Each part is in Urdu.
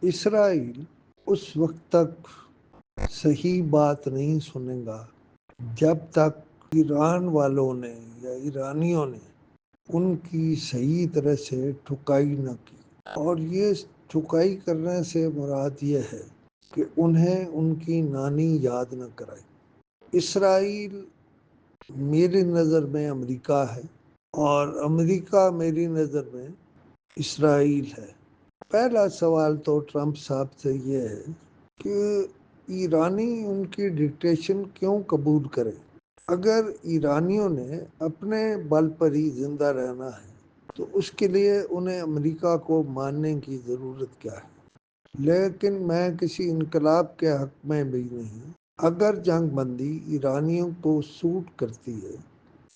اسرائیل اس وقت تک صحیح بات نہیں سنے گا جب تک ایران والوں نے یا ایرانیوں نے ان کی صحیح طرح سے ٹھکائی نہ کی۔ اور یہ ٹھکائی کرنے سے مراد یہ ہے کہ انہیں ان کی نانی یاد نہ کرائی۔ اسرائیل میری نظر میں امریکہ ہے اور امریکہ میری نظر میں اسرائیل ہے۔ پہلا سوال تو ٹرمپ صاحب سے یہ ہے کہ ایرانی ان کی ڈکٹیشن کیوں قبول کریں؟ اگر ایرانیوں نے اپنے بل پر ہی زندہ رہنا ہے تو اس کے لیے انہیں امریکہ کو ماننے کی ضرورت کیا ہے؟ لیکن میں کسی انقلاب کے حق میں بھی نہیں۔ اگر جنگ بندی ایرانیوں کو سوٹ کرتی ہے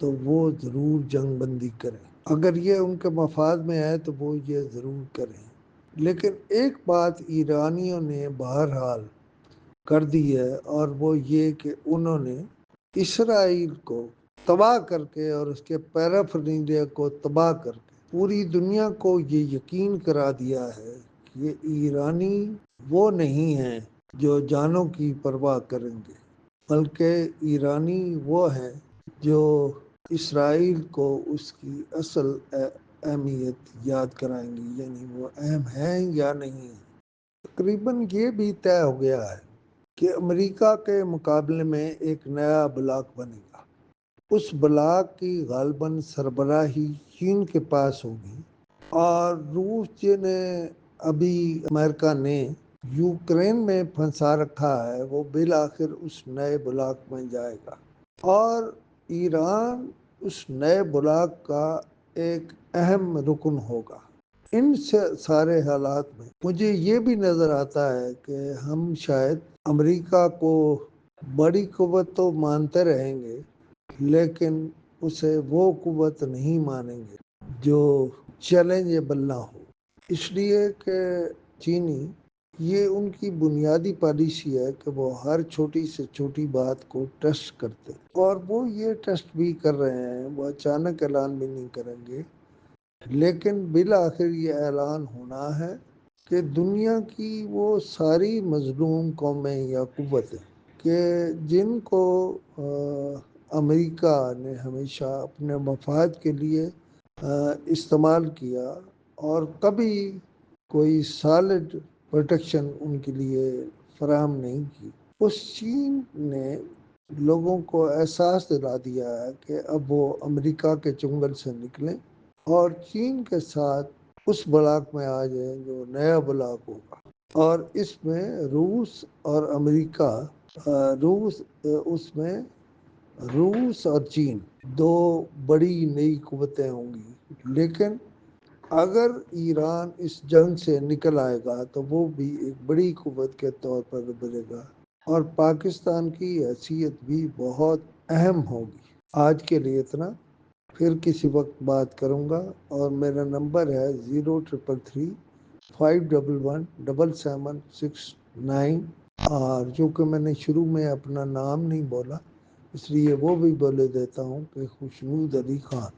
تو وہ ضرور جنگ بندی کریں۔ اگر یہ ان کے مفاد میں ہے تو وہ یہ ضرور کریں۔ لیکن ایک بات ایرانیوں نے بہرحال کر دی ہے اور وہ یہ کہ انہوں نے اسرائیل کو تباہ کر کے اور اس کے پیرافرینڈیا کو تباہ کر کے پوری دنیا کو یہ یقین کرا دیا ہے کہ یہ ایرانی وہ نہیں ہیں جو جانوں کی پرواہ کریں گے، بلکہ ایرانی وہ ہیں جو اسرائیل کو اس کی اصل اہمیت یاد کرائیں گی، یعنی وہ اہم ہیں یا نہیں ہیں۔ تقریباً یہ بھی طے ہو گیا ہے کہ امریکہ کے مقابلے میں ایک نیا بلاک بنے گا۔ اس بلاک کی غالباً سربراہی چین کے پاس ہوگی اور روس جنہیں ابھی امریکہ نے یوکرین میں پھنسا رکھا ہے وہ بالآخر اس نئے بلاک میں جائے گا اور ایران اس نئے بلاک کا ایک اہم رکن ہوگا۔ ان سارے حالات میں مجھے یہ بھی نظر آتا ہے کہ ہم شاید امریکہ کو بڑی قوت تو مانتے رہیں گے لیکن اسے وہ قوت نہیں مانیں گے جو چیلنجیبل نہ ہو، اس لیے کہ چینی یہ ان کی بنیادی پالیسی ہے کہ وہ ہر چھوٹی سے چھوٹی بات کو ٹیسٹ کرتے ہیں اور وہ یہ ٹیسٹ بھی کر رہے ہیں۔ وہ اچانک اعلان بھی نہیں کریں گے لیکن بالآخر یہ اعلان ہونا ہے کہ دنیا کی وہ ساری مظلوم قومیں یا قوتیں کہ جن کو امریکہ نے ہمیشہ اپنے مفاد کے لیے استعمال کیا اور کبھی کوئی سالڈ پروٹیکشن ان کے لیے فراہم نہیں کی، اس چین نے لوگوں کو احساس دلا دیا ہے کہ اب وہ امریکہ کے چنگل سے نکلیں اور چین کے ساتھ اس بلاک میں آ جائیں جو نیا بلاک ہوگا۔ اور اس میں روس اور امریکہ روس اور چین دو بڑی نئی قوتیں ہوں گی، لیکن اگر ایران اس جنگ سے نکل آئے گا تو وہ بھی ایک بڑی قوت کے طور پر ابھرے گا اور پاکستان کی حیثیت بھی بہت اہم ہوگی۔ آج کے لیے اتنا، پھر کسی وقت بات کروں گا اور میرا نمبر ہے 0333511769 اور جو کہ میں نے شروع میں اپنا نام نہیں بولا اس لیے وہ بھی بولے دیتا ہوں کہ خوشنود علی خان۔